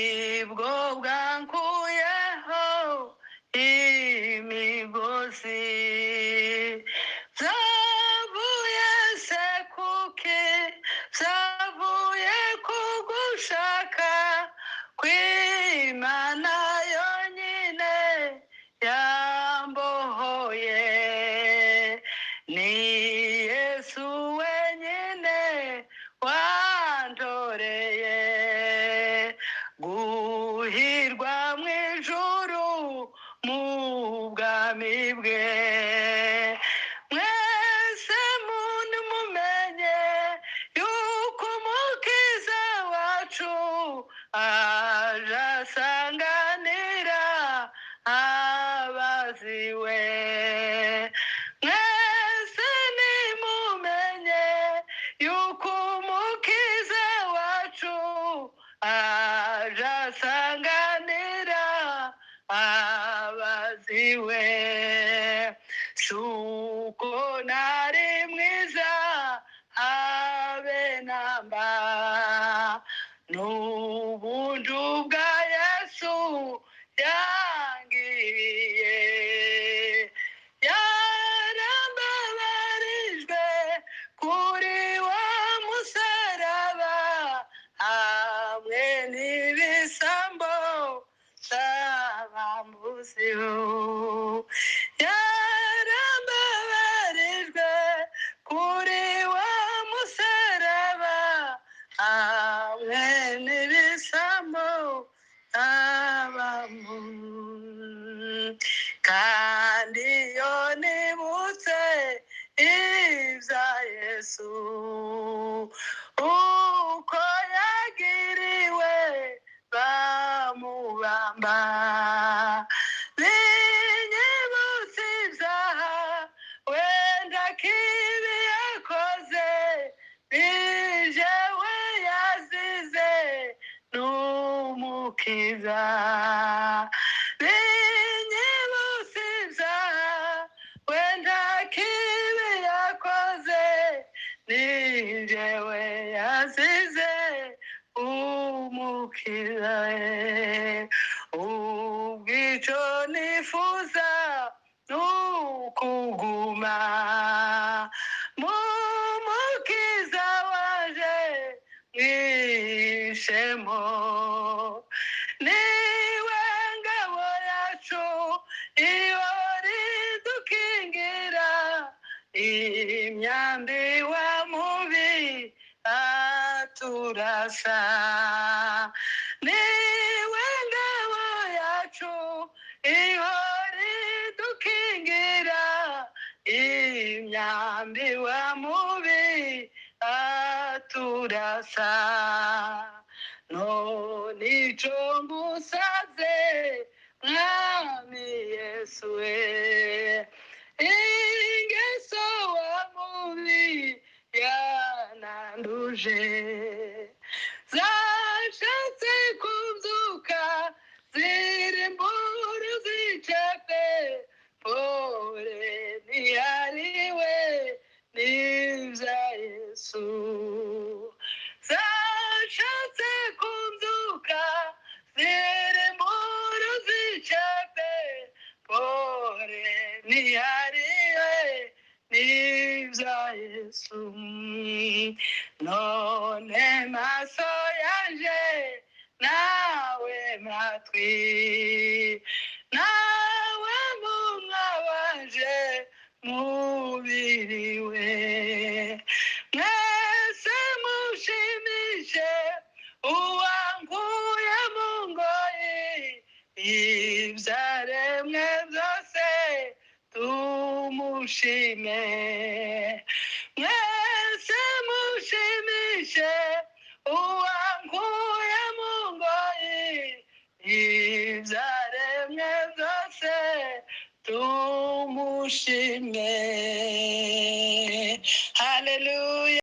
nibwo bwankuyeho imigozi zavuye se kuki zavuye kugushaka kw'Imana yonyine yambohoye ni Yesu wenyine wandoreye guhirwa mu ijuru mu bwami bwe mwese muntu mumenye yuko umukiza wacu aje asanganira abaziwe mwese nimumenye yuko umukiza wacu aje asanganira abaziwe suko nari mwiza habe namba n'ubuntu bwa Yesu yangiriye yarambabarijwe kuri wa musaraba hamwe n'ibisambo by'abambuziho yarambabarijwe kuri wa musaraba hamwe n'ibisambo kandi iyo nibutse ibya Yesu uko yagiriwe bamubamba binyibutsa ibyaha wenda kibi yakoze nijewe yazize n'umukiza binyibutsa ibyaha wenda kibi yakoze nijewe yazize umukiza ubwico nifuza n'ukuguma mu mukiza waje mwishemo niwe ngabo yacu iyo ridukingira imyambi wa mubi aturasa niwe ngabo yacu iyo ridukingira imyambi wa mubi aturasa none ico ngusaze mwami Yesu ingeso wa mubi yananduje zashatse kubyuka zirimbura zicepe pore ntiyariwe n'ibya Yesu zashatse kubyuka zirimbura zicepe pore ntiyariwe n'ibya Yesu none maso yaje nawe matwi nawe munwa wanje mubiriwe mwese mushimishe uwankuye mu ngoyi ibyaremwe byose tumushime mwese mushimishe uwankuye mu ngoyi ibyaremwe byose tumushime haleluya.